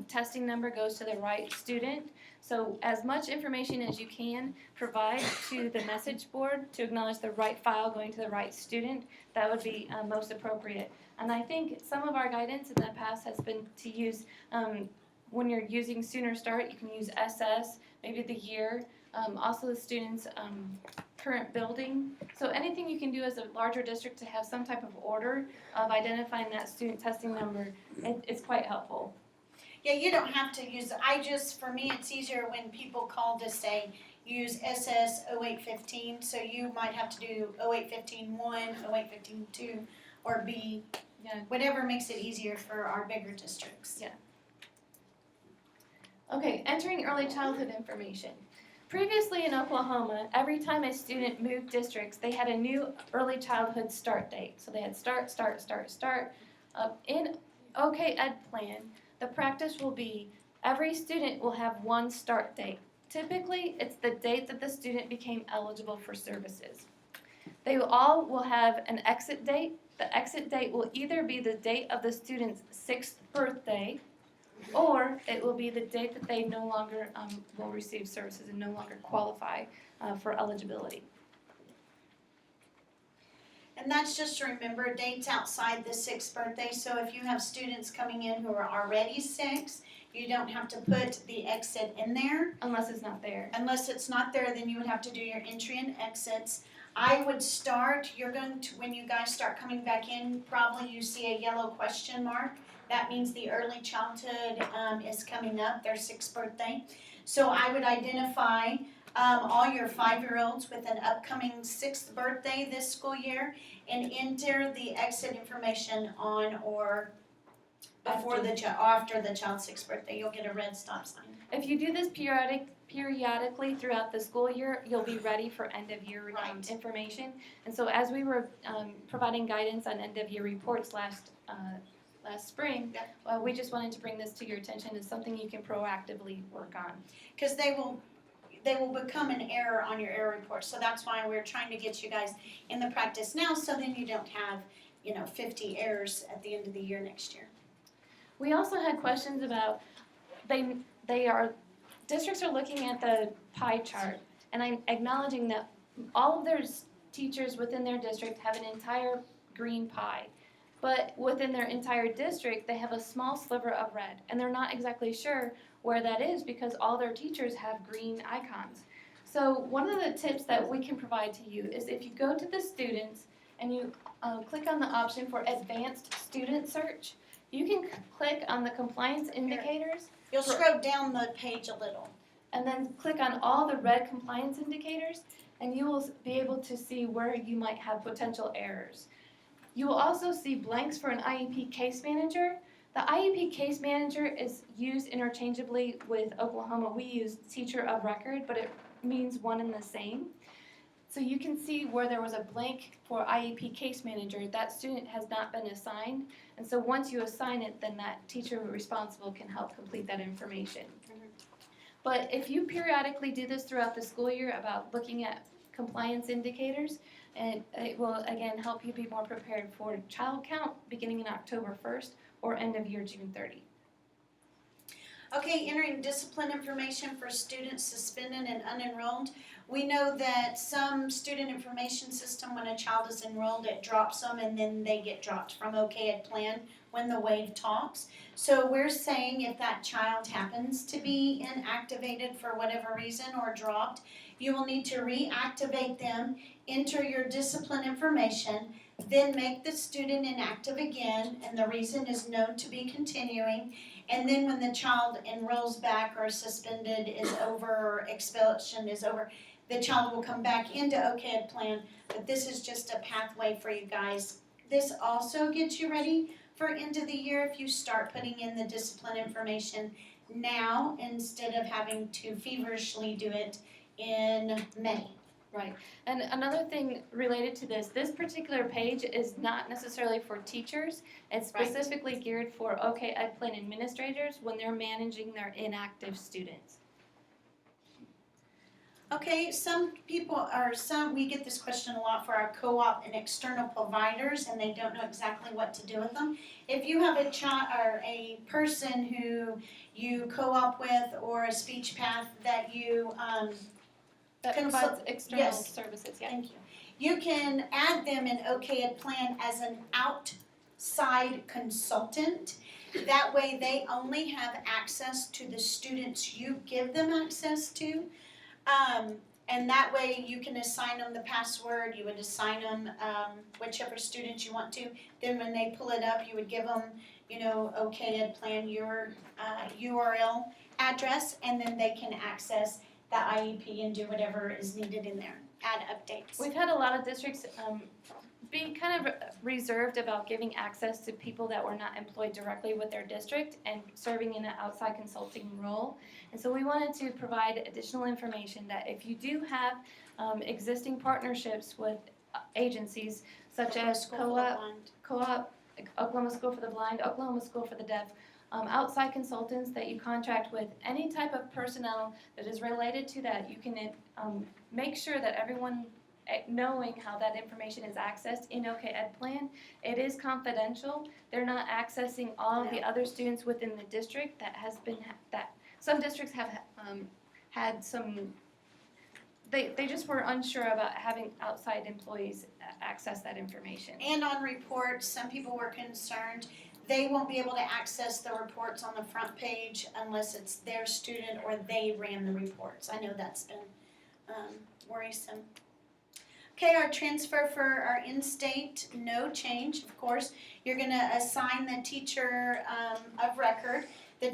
[SPEAKER 3] testing number goes to the right student? So as much information as you can provide to the message board to acknowledge the right file going to the right student, that would be most appropriate. And I think some of our guidance in the past has been to use, when you're using Sooner Start, you can use SS, maybe the year, also the student's current building. So anything you can do as a larger district to have some type of order of identifying that student testing number, it's quite helpful.
[SPEAKER 1] yeah, you don't have to use, for me, it's easier when people call to say, use SS 0815, so you might have to do 0815-1, 0815-2, or B,
[SPEAKER 3] Yeah.
[SPEAKER 1] whatever makes it easier for our bigger districts.
[SPEAKER 3] Yeah. Okay, entering early childhood information. Previously in Oklahoma, every time a student moved districts, they had a new early childhood start date. So they had start. In OK EdPlan, the practice will be every student will have one start date. Typically, it's the date that the student became eligible for services. They all will have an exit date. The exit date will either be the date of the student's 6th birthday, or it will be the date that they no longer will receive services and no longer qualify for eligibility.
[SPEAKER 1] And that's just to remember dates outside the 6th birthday, so if you have students coming in who are already 6, you don't have to put the exit in there.
[SPEAKER 3] Unless it's not there.
[SPEAKER 1] Unless it's not there, then you would have to do your entry and exits. I would start, when you guys start coming back in, probably you see a yellow question mark. That means the early childhood is coming up, their 6th birthday. So I would identify all your 5-year-olds with an upcoming 6th birthday this school year and enter the exit information on or after the child's 6th birthday. You'll get a red stop sign.
[SPEAKER 3] If you do this periodically throughout the school year, you'll be ready for end of year
[SPEAKER 1] Right.
[SPEAKER 3] information. And so as we were providing guidance on end of year reports last spring, we just wanted to bring this to your attention as something you can proactively work on.
[SPEAKER 1] Because they will become an error on your error report. So that's why we're trying to get you guys in the practice now, so then you don't have 50 errors at the end of the year next year.
[SPEAKER 3] We also had questions about districts are looking at the pie chart, and I'm acknowledging that all of their teachers within their district have an entire green pie. But within their entire district, they have a small sliver of red, and they're not exactly sure where that is because all their teachers have green icons. So one of the tips that we can provide to you is if you go to the students and you click on the option for advanced student search, you can click on the compliance indicators.
[SPEAKER 1] You'll scroll down the page a little.
[SPEAKER 3] And then click on all the red compliance indicators, and you will be able to see where you might have potential errors. You will also see blanks for an IEP case manager. The IEP case manager is used interchangeably with Oklahoma. We use teacher of record, but it means one and the same. So you can see where there was a blank for IEP case manager, that student has not been assigned. And so once you assign it, then that teacher responsible can help complete that information. But if you periodically do this throughout the school year about looking at compliance indicators, and it will again help you be more prepared for child count beginning in October 1st or end of year June 30.
[SPEAKER 1] Okay, entering discipline information for students suspended and unenrolled. We know that some student information system, when a child is enrolled, it drops them and then they get dropped from EdPlan when the wave talks. So we're saying if that child happens to be inactivated for whatever reason or dropped, you will need to reactivate them, enter your discipline information, then make the student inactive again, and the reason is known to be continuing. And then when the child enrolls back or suspended is over or expulsion is over, the child will come back into EdPlan, but this is just a pathway for you guys. This also gets you ready for end of the year if you start putting in the discipline information now instead of having to feverishly do it in May.
[SPEAKER 3] Right, and another thing related to this particular page is not necessarily for teachers. It's
[SPEAKER 1] Right.
[SPEAKER 3] specifically geared for EdPlan administrators when they're managing their inactive students.
[SPEAKER 1] Okay, we get this question a lot for our co-op and external providers, and they don't know exactly what to do with them. If you have a child or a person who you co-op with or a speech path that you
[SPEAKER 3] That
[SPEAKER 1] Consult-
[SPEAKER 3] provides external
[SPEAKER 1] yes.
[SPEAKER 3] services, yeah.
[SPEAKER 1] Thank you. You can add them in EdPlan as an outside consultant. That way they only have access to the students you give them access to. And that way you can assign them the password, you would assign them whichever students you want to. Then when they pull it up, you would give them, EdPlan, your URL address, and then they can access the IEP and do whatever is needed in there, add updates.
[SPEAKER 3] We've had a lot of districts be kind of reserved about giving access to people that were not employed directly with their district and serving in an outside consulting role. And so we wanted to provide additional information that if you do have existing partnerships with agencies such as Co-op, Oklahoma School for the Blind, Oklahoma School for the Deaf, outside consultants that you contract with, any type of personnel that is related to that, you can make sure that everyone knowing how that information is accessed in EdPlan. It is confidential. They're not accessing all of the other students within the district. That some districts have had some. They just were unsure about having outside employees access that information.
[SPEAKER 1] And on reports, some people were concerned they won't be able to access the reports on the front page unless it's their student or they ran the reports. I know that's been worrisome. Okay, our transfer for our in-state, no change, of course. You're gonna assign the teacher of record. The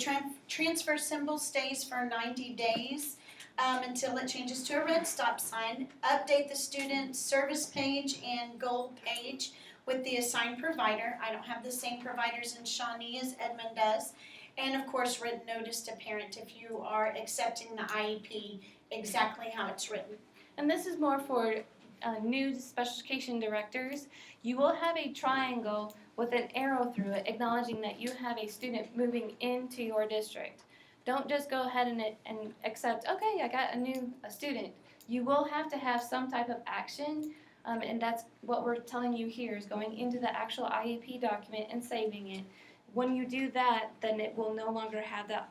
[SPEAKER 1] transfer symbol stays for 90 days until it changes to a red stop sign. Update the student service page and goal page with the assigned provider. I don't have the same providers in Shawnee as Edmund does. And of course, written notice to parent if you are accepting the IEP exactly how it's written.
[SPEAKER 3] And this is more for new special education directors. You will have a triangle with an arrow through it acknowledging that you have a student moving into your district. Don't just go ahead and accept, okay, I got a student. You will have to have some type of action, and that's what we're telling you here is going into the actual IEP document and saving it. When you do that, then it will no longer have that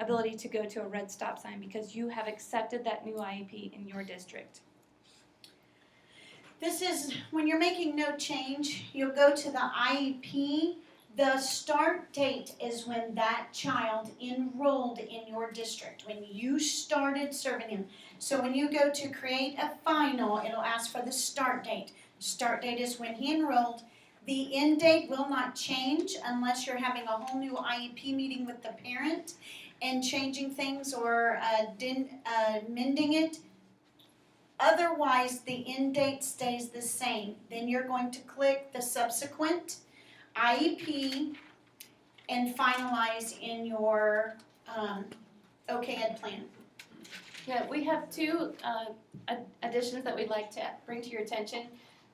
[SPEAKER 3] ability to go to a red stop sign because you have accepted that new IEP in your district.
[SPEAKER 1] This is, when you're making no change, you'll go to the IEP. The start date is when that child enrolled in your district, when you started serving him. So when you go to create a final, it'll ask for the start date. Start date is when he enrolled. The end date will not change unless you're having a whole new IEP meeting with the parent and changing things or amending it. Otherwise, the end date stays the same. Then you're going to click the subsequent IEP and finalize in your EdPlan.
[SPEAKER 3] Yeah, we have two additions that we'd like to bring to your attention.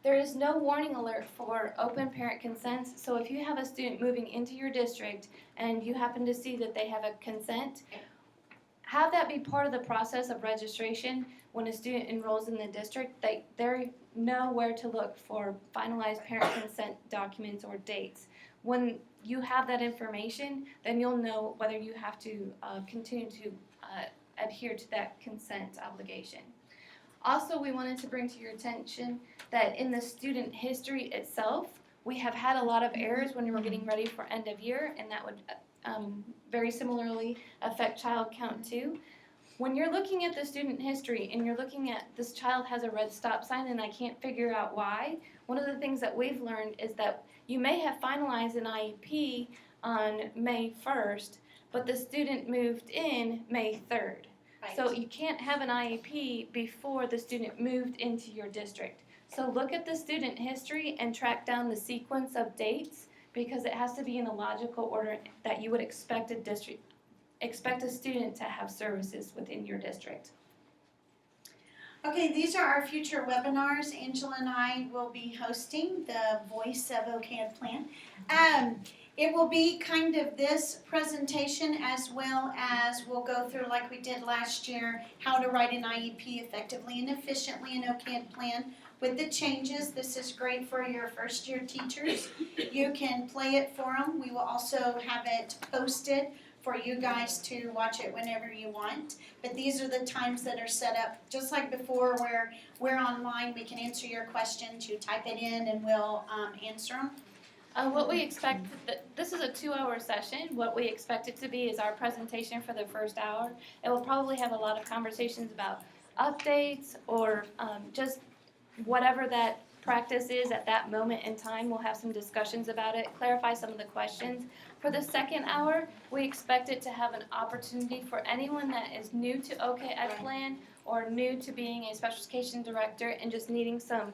[SPEAKER 3] There is no warning alert for open parent consents, so if you have a student moving into your district and you happen to see that they have a consent, have that be part of the process of registration. When a student enrolls in the district, they know where to look for finalized parent consent documents or dates. When you have that information, then you'll know whether you have to continue to adhere to that consent obligation. Also, we wanted to bring to your attention that in the student history itself, we have had a lot of errors when we were getting ready for end of year, and that would very similarly affect child count too. When you're looking at the student history and you're looking at this child has a red stop sign and I can't figure out why, one of the things that we've learned is that you may have finalized an IEP on May 1st, but the student moved in May 3rd.
[SPEAKER 1] Right.
[SPEAKER 3] So you can't have an IEP before the student moved into your district. So look at the student history and track down the sequence of dates because it has to be in a logical order that you would expect a student to have services within your district.
[SPEAKER 1] Okay, these are our future webinars. Angela and I will be hosting the Voice of EdPlan. It will be kind of this presentation as well as we'll go through, like we did last year, how to write an IEP effectively and efficiently in EdPlan with the changes. This is great for your first year teachers. You can play it for them. We will also have it posted for you guys to watch it whenever you want. But these are the times that are set up, just like before where we're online, we can answer your questions, you type it in and we'll answer them.
[SPEAKER 3] What we expect, this is a 2-hour session. What we expect it to be is our presentation for the first hour. It will probably have a lot of conversations about updates or just whatever that practice is at that moment in time. We'll have some discussions about it, clarify some of the questions. For the second hour, we expect it to have an opportunity for anyone that is new to EdPlan or new to being a special education director and just needing some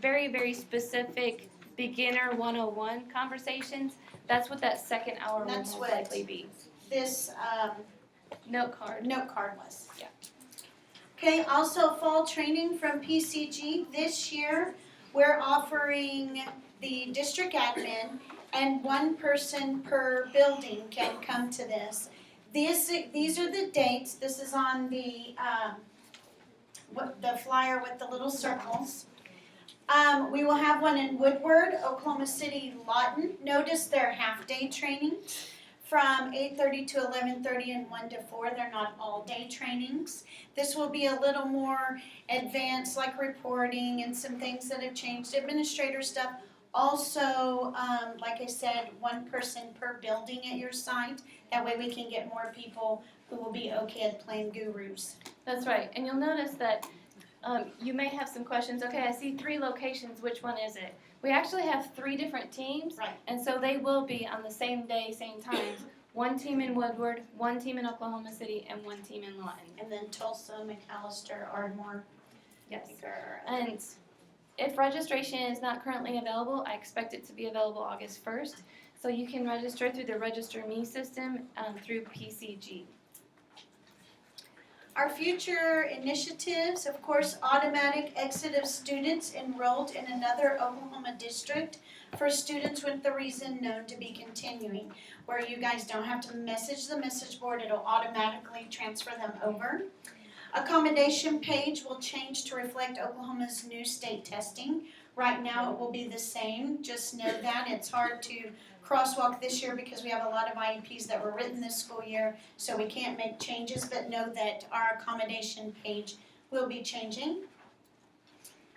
[SPEAKER 3] very, very specific beginner 101 conversations. That's what that second hour will
[SPEAKER 1] That's
[SPEAKER 3] most
[SPEAKER 1] what
[SPEAKER 3] likely be.
[SPEAKER 1] This
[SPEAKER 3] Note card.
[SPEAKER 1] note card was.
[SPEAKER 3] Yeah.
[SPEAKER 1] Okay, also fall training from PCG. This year, we're offering the district admin and one person per building can come to this. These are the dates. This is on the flyer with the little circles. We will have one in Woodward, Oklahoma City, Lawton. Notice they're half-day trainings from 8:30 to 11:30 and 1 to 4. They're not all-day trainings. This will be a little more advanced, like reporting and some things that have changed, administrator stuff. Also, like I said, one person per building at your site. That way we can get more people who will be EdPlan gurus.
[SPEAKER 3] That's right. And you'll notice that you may have some questions. Okay, I see 3 locations. Which one is it? We actually have 3 different teams,
[SPEAKER 1] Right.
[SPEAKER 3] and so they will be on the same day, same times. One team in Woodward, one team in Oklahoma City, and one team in Lawton.
[SPEAKER 1] And then Tulsa, McAllister, Ardmore.
[SPEAKER 3] Yes. And if registration is not currently available, I expect it to be available August 1st. So you can register through the Register Me system through PCG.
[SPEAKER 1] Our future initiatives, of course, automatic exit of students enrolled in another Oklahoma district for students with the reason known to be continuing, where you guys don't have to message the message board, it'll automatically transfer them over. Accommodation page will change to reflect Oklahoma's new state testing. Right now it will be the same, just know that. It's hard to crosswalk this year because we have a lot of IEPs that were written this school year, so we can't make changes, but know that our accommodation page will be changing.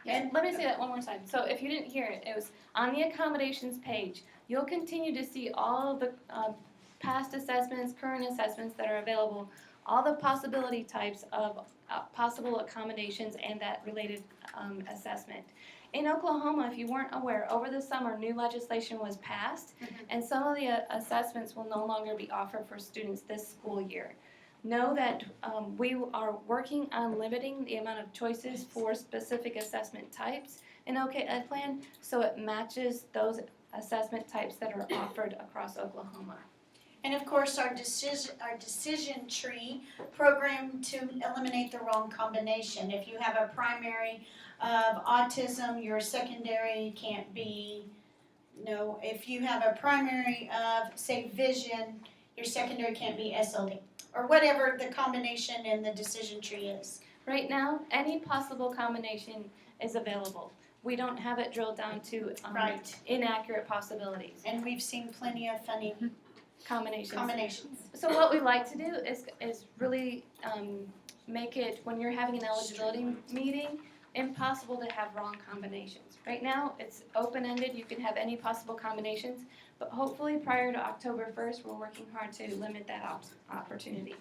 [SPEAKER 3] Yeah, let me say that one more time. So if you didn't hear it, it was on the accommodations page. You'll continue to see all the past assessments, current assessments that are available, all the possibility types of possible accommodations and that related assessment. In Oklahoma, if you weren't aware, over the summer new legislation was passed and some of the assessments will no longer be offered for students this school year. Know that we are working on limiting the amount of choices for specific assessment types in EdPlan so it matches those assessment types that are offered across Oklahoma.
[SPEAKER 1] And of course, our decision tree program to eliminate the wrong combination. If you have a primary of autism, your secondary can't be, if you have a primary of, say, vision, your secondary can't be SLD, or whatever the combination in the decision tree is.
[SPEAKER 3] Right now, any possible combination is available. We don't have it drilled down to
[SPEAKER 1] Right.
[SPEAKER 3] inaccurate possibilities.
[SPEAKER 1] And we've seen plenty of funny
[SPEAKER 3] Combinations.
[SPEAKER 1] combinations.
[SPEAKER 3] So what we like to do is really make it, when you're having an eligibility meeting, impossible to have wrong combinations. Right now, it's open-ended, you can have any possible combinations, but hopefully prior to October 1st, we're working hard to limit that opportunity.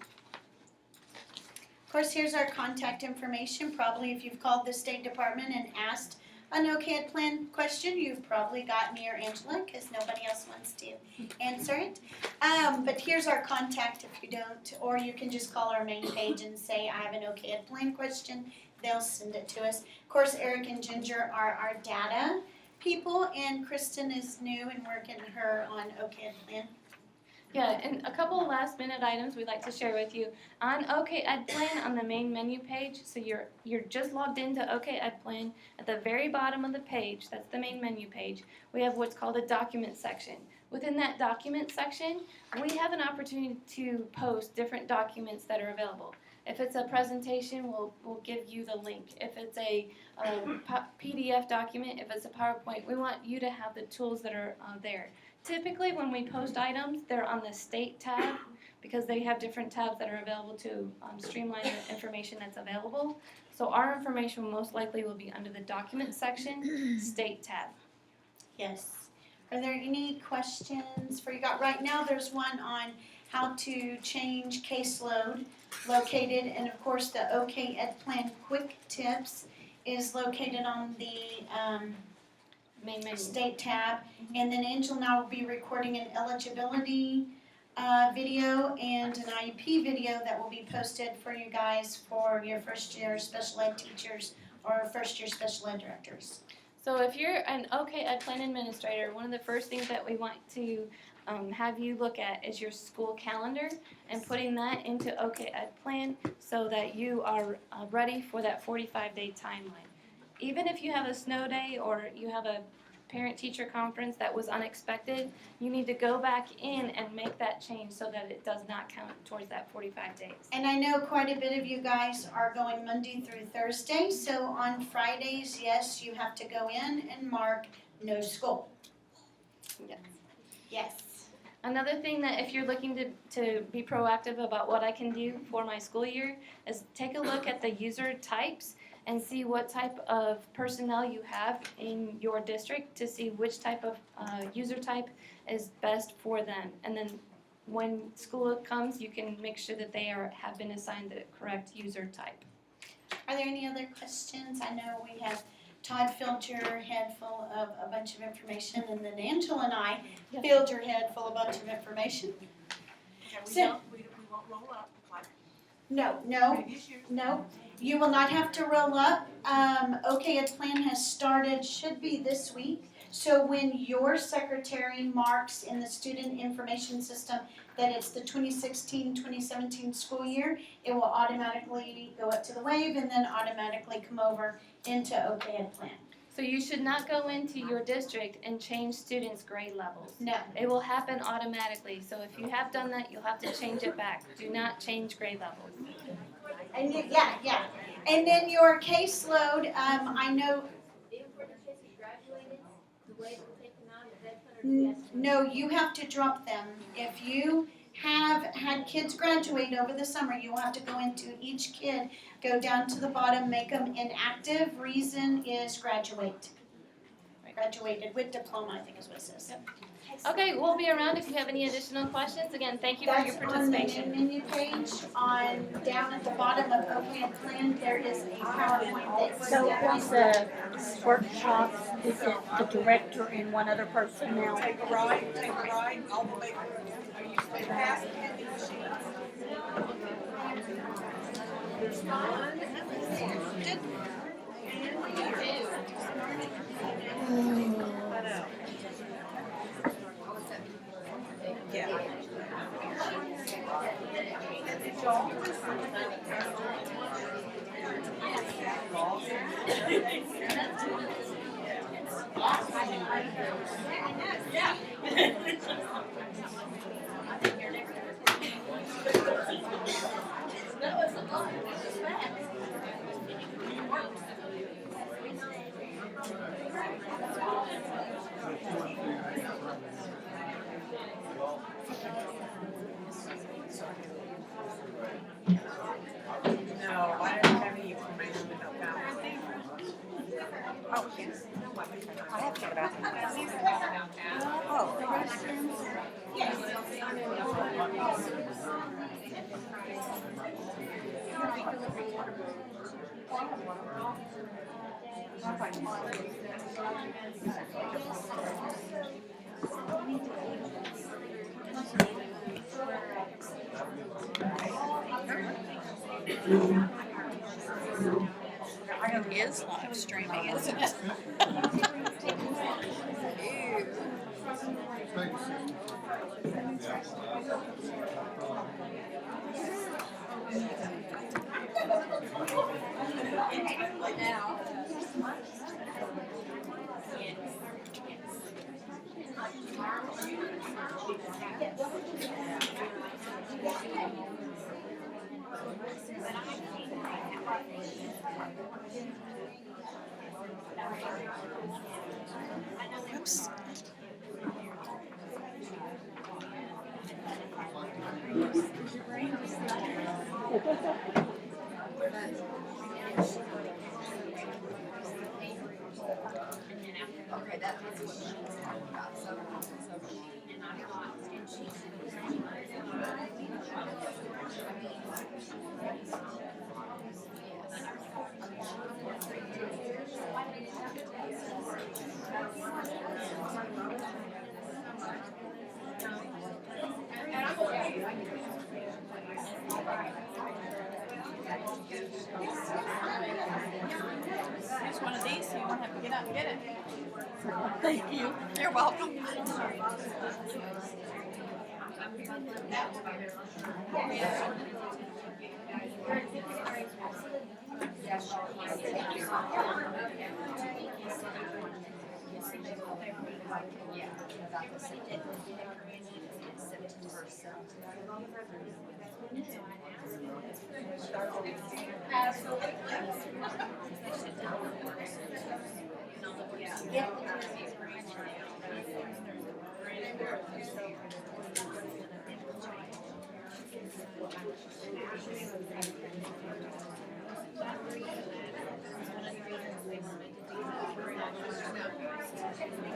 [SPEAKER 1] Of course, here's our contact information. Probably if you've called the State Department and asked an OCAD plan question, you've probably got me or Angela, because nobody else wants to answer it. But here's our contact if you don't, or you can just call our main page and say, I have an OCAD plan question. They'll send it to us. Of course, Eric and Ginger are our data people, and Kristen is new, and we're getting her on OCAD plan.
[SPEAKER 3] Yeah, and a couple of last minute items we'd like to share with you. On OK EdPlan on the main menu page, so you're just logged into OK EdPlan, at the very bottom of the page, that's the main menu page, we have what's called a document section. Within that document section, we have an opportunity to post different documents that are available. If it's a presentation, we'll give you the link. If it's a PDF document, if it's a PowerPoint, we want you to have the tools that are there. Typically, when we post items, they're on the state tab because they have different tabs that are available to streamline the information that's available. So our information most likely will be under the document section, state tab.
[SPEAKER 1] Yes. Are there any questions for you? Right now, there's one on how to change caseload located, and of course, the OK EdPlan Quick Tips is located on the
[SPEAKER 3] Main menu.
[SPEAKER 1] state tab. And then Angel and I will be recording an eligibility video and an IEP video that will be posted for you guys for your first year special ed teachers or first year special ed directors.
[SPEAKER 3] So if you're an OK EdPlan administrator, one of the first things that we want to have you look at is your school calendar and putting that into OK EdPlan so that you are ready for that 45-day timeline. Even if you have a snow day or you have a parent-teacher conference that was unexpected, you need to go back in and make that change so that it does not count towards that 45 days.
[SPEAKER 1] And I know quite a bit of you guys are going Monday through Thursday, so on Fridays, yes, you have to go in and mark no school.
[SPEAKER 3] Yes.
[SPEAKER 1] Yes.
[SPEAKER 3] Another thing that if you're looking to be proactive about what I can do for my school year is take a look at the user types and see what type of personnel you have in your district to see which type of user type is best for them. And then when school comes, you can make sure that they have been assigned the correct user type.
[SPEAKER 1] Are there any other questions? I know we have Todd filled your head full of a bunch of information, and then Angela and I filled your head full of a bunch of information.
[SPEAKER 5] Okay, we won't roll up like
[SPEAKER 1] No.
[SPEAKER 5] previous years.
[SPEAKER 1] No, you will not have to roll up. OK EdPlan has started, should be this week. So when your secretary marks in the student information system that it's the 2016-2017 school year, it will automatically go up to the wave and then automatically come over into OK EdPlan.
[SPEAKER 3] So you should not go into your district and change students' grade levels.
[SPEAKER 1] No.
[SPEAKER 3] It will happen automatically. So if you have done that, you'll have to change it back. Do not change grade levels.
[SPEAKER 1] And yeah. And then your caseload, I know. No, you have to drop them. If you have had kids graduate over the summer, you will have to go into each kid, go down to the bottom, make them inactive. Reason is graduate. Graduated with diploma, I think is what it says.
[SPEAKER 3] Yep. Okay, we'll be around if you have any additional questions. Again, thank you for your participation.
[SPEAKER 1] That's on the main menu page. Down at the bottom of OK EdPlan, there is a PowerPoint that
[SPEAKER 6] So was the workshop, is it the director and one other person now?
[SPEAKER 7] Take a ride all the way past the vending machine. There's one. Yeah. No. Oh, yes. I have thought about that. It is live streaming, isn't it? Ew. Oops. Okay, that was what she was talking about. So here's one of these, so you won't have to get up and get it. Thank you. You're welcome.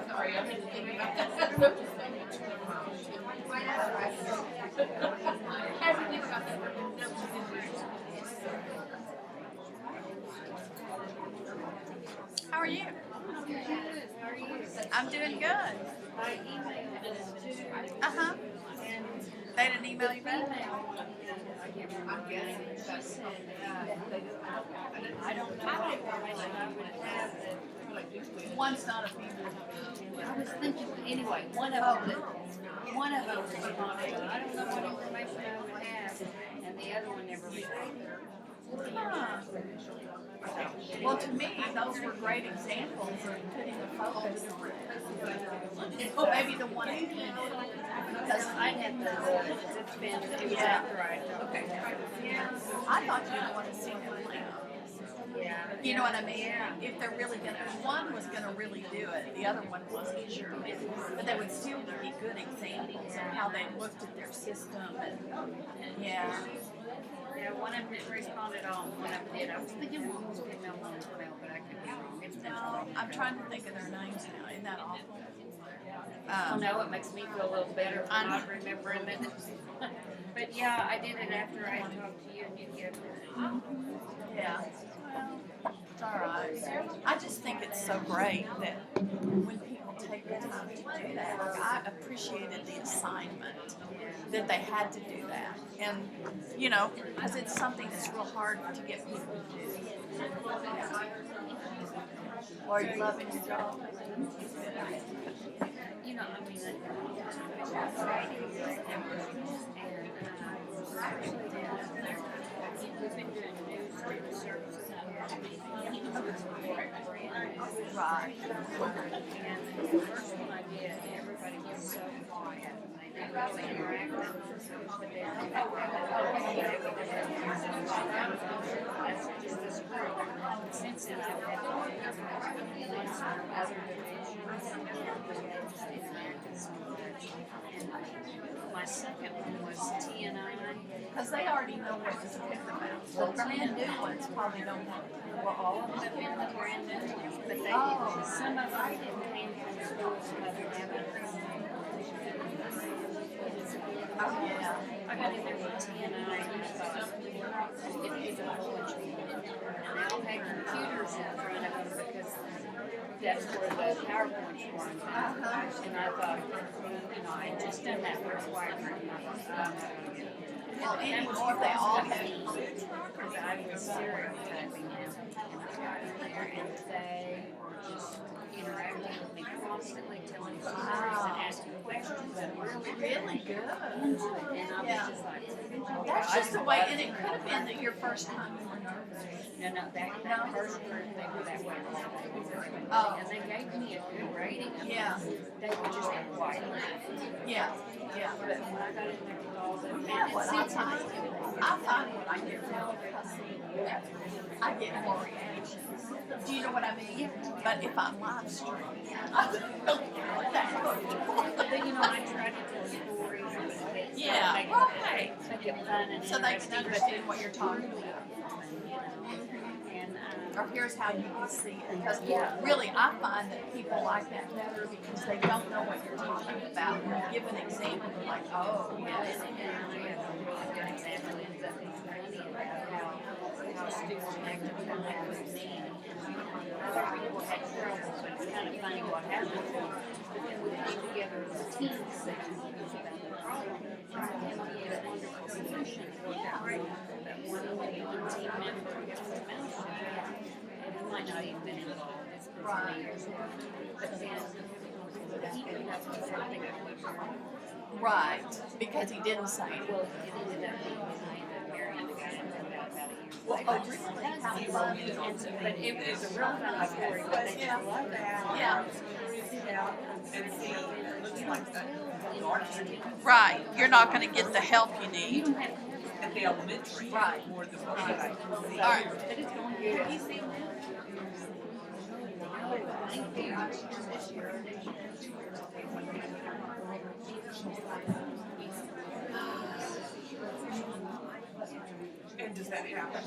[SPEAKER 5] Sorry, I didn't think about that.
[SPEAKER 6] How are you? I'm doing good. Uh-huh. They didn't email you back?
[SPEAKER 5] I'm guessing, I don't know.
[SPEAKER 6] One's not a female.
[SPEAKER 8] I was thinking, anyway, one of them responded, I don't know what information I would have, and the other one never responded.
[SPEAKER 6] Huh. Well, to me, those were great examples of putting the focus on maybe the one who needed it.
[SPEAKER 8] Because I had the spin, it was
[SPEAKER 6] Yeah.
[SPEAKER 8] after I, okay.
[SPEAKER 6] I thought you'd want to see them plan.
[SPEAKER 8] Yeah.
[SPEAKER 6] You know what I mean? If they're really gonna, one was gonna really do it, the other one wasn't sure. But they would still be good examples of how they looked at their system and, yeah.
[SPEAKER 8] Yeah, one of them didn't respond at all, one of them did. I was thinking one was female, one was male, but I could be wrong. It's been
[SPEAKER 6] No, I'm trying to think of their names now. Isn't that awful?
[SPEAKER 8] Oh no, it makes me feel a little better for not remembering it. But yeah, I did it after I had talked to you and you gave me.
[SPEAKER 6] Yeah. Well, it's all right. I just think it's so great that when people take the time to do that, like I appreciated the assignment that they had to do that. And, you know, because it's something that's real hard to get people to do. Or you loving your job?
[SPEAKER 8] You know, I mean, we've been doing news services.
[SPEAKER 6] Right.
[SPEAKER 8] And the first one I did, everybody was so quiet. And they really interactive. But that's just this group. Since then, I've had one other division. My second one was T&I.
[SPEAKER 6] Because they already know what to talk about. The brand new ones probably don't know.
[SPEAKER 8] Well, all of them have been the brand new ones, but they, some of them came from schools that haven't.
[SPEAKER 6] Oh, yeah.
[SPEAKER 8] I got in there with T&I and I thought, it is a whole bunch of people. And they all had computers in front of them because that's where the PowerPoints were. And I thought, I had just done that for a while. And I thought,
[SPEAKER 6] Well, anymore, they all have.
[SPEAKER 8] because I was stereotyping them, and I got in there, and they were just interacting with me constantly, telling stories and asking questions that were really
[SPEAKER 6] Good.
[SPEAKER 8] and I was
[SPEAKER 6] Yeah.
[SPEAKER 8] just like,
[SPEAKER 6] That's just the way, and it could have been that your first time you were nervous.
[SPEAKER 8] no, that first group, they were that way.
[SPEAKER 6] Oh.
[SPEAKER 8] And they gave me a good rating. I mean,
[SPEAKER 6] Yeah.
[SPEAKER 8] they were just quiet.
[SPEAKER 6] Yeah. Yeah.
[SPEAKER 8] But when I got in there with all the
[SPEAKER 6] Yeah, what I find when I get real fussy, I get more reactions. Do you know what I mean? But if I'm live streaming, I don't care what that
[SPEAKER 8] But I try to tell stories and skits.
[SPEAKER 6] Yeah,
[SPEAKER 8] Make
[SPEAKER 6] right.
[SPEAKER 8] it fun and
[SPEAKER 6] So they can
[SPEAKER 8] interesting, but
[SPEAKER 6] understand what you're talking about.
[SPEAKER 8] and
[SPEAKER 6] Or here's how you can see it. Because really, I find that people like that better because they don't know what you're talking about. When you give an example, you're like, oh, yes.
[SPEAKER 8] and I have a really good example is that it's funny about how students acted with that with me. Other people had trouble, but it's kind of funny what happened. But then we came together as a team, so they told us about the problem. And we had a wonderful solution. It worked out great. But one team member gets the mouse shut. And he might not even been involved. It's for 20 years old. But then he ended up with something that we were.
[SPEAKER 6] Right. Because he didn't say it.
[SPEAKER 8] Well, it ended up being behind the marrying the guy and found out about a year
[SPEAKER 6] Well,
[SPEAKER 8] later.
[SPEAKER 6] oh, really? How funny.
[SPEAKER 8] And so, but it was a real funny story, but they just love that.
[SPEAKER 6] Yeah. Right. You're not going to get the help you need.
[SPEAKER 9] At the elementary,
[SPEAKER 6] Right.
[SPEAKER 9] more than
[SPEAKER 6] All right.
[SPEAKER 8] But it's going good. Have you seen that?
[SPEAKER 9] And does that happen?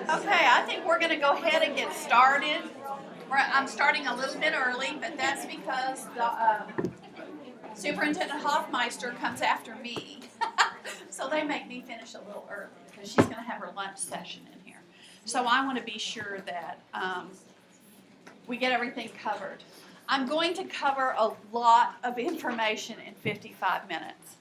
[SPEAKER 6] Okay, I think we're going to go ahead and get started. I'm starting a little bit early, but that's because the Superintendent Hoffmeister comes after me. So they make me finish a little early because she's going to have her lunch session in here. So I want to be sure that we get everything covered. I'm going to cover a lot of information in 55 minutes.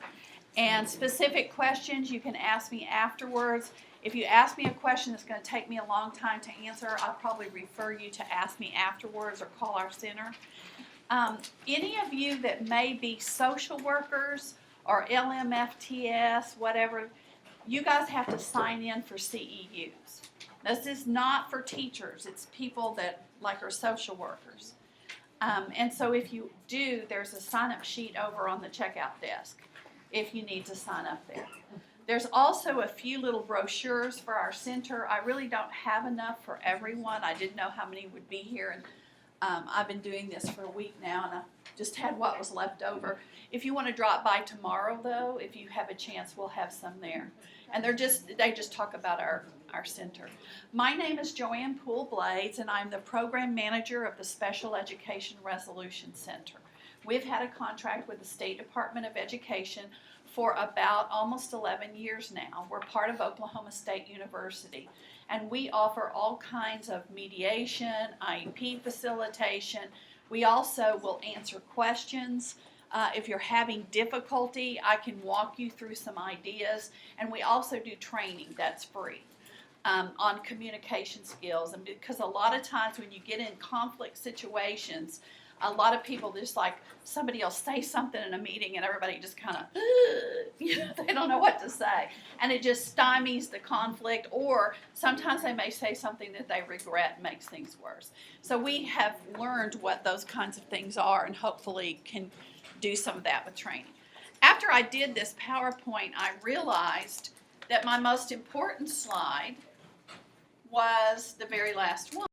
[SPEAKER 6] And specific questions you can ask me afterwards. If you ask me a question that's going to take me a long time to answer, I'll probably refer you to ask me afterwards or call our center. Any of you that may be social workers or LMFTS, whatever, you guys have to sign in for CEUs. This is not for teachers. It's people that like are social workers. And so if you do, there's a sign-up sheet over on the checkout desk if you need to sign up there. There's also a few little brochures for our center. I really don't have enough for everyone. I didn't know how many would be here, and I've been doing this for a week now, and I just had what was left over. If you want to drop by tomorrow, though, if you have a chance, we'll have some there. And they just talk about our our center. My name is Joanne Poole Blades, and I'm the program manager of the Special Education Resolution Center. We've had a contract with the State Department of Education for about almost 11 years now. We're part of Oklahoma State University, and we offer all kinds of mediation, IEP facilitation. We also will answer questions. If you're having difficulty, I can walk you through some ideas, and we also do training that's free on communication skills. And because a lot of times when you get in conflict situations, a lot of people just like somebody will say something in a meeting and everybody just kind of, they don't know what to say. And it just stymies the conflict, or sometimes they may say something that they regret and makes things worse. So we have learned what those kinds of things are and hopefully can do some of that with training. After I did this PowerPoint, I realized that my most important slide was the very last one.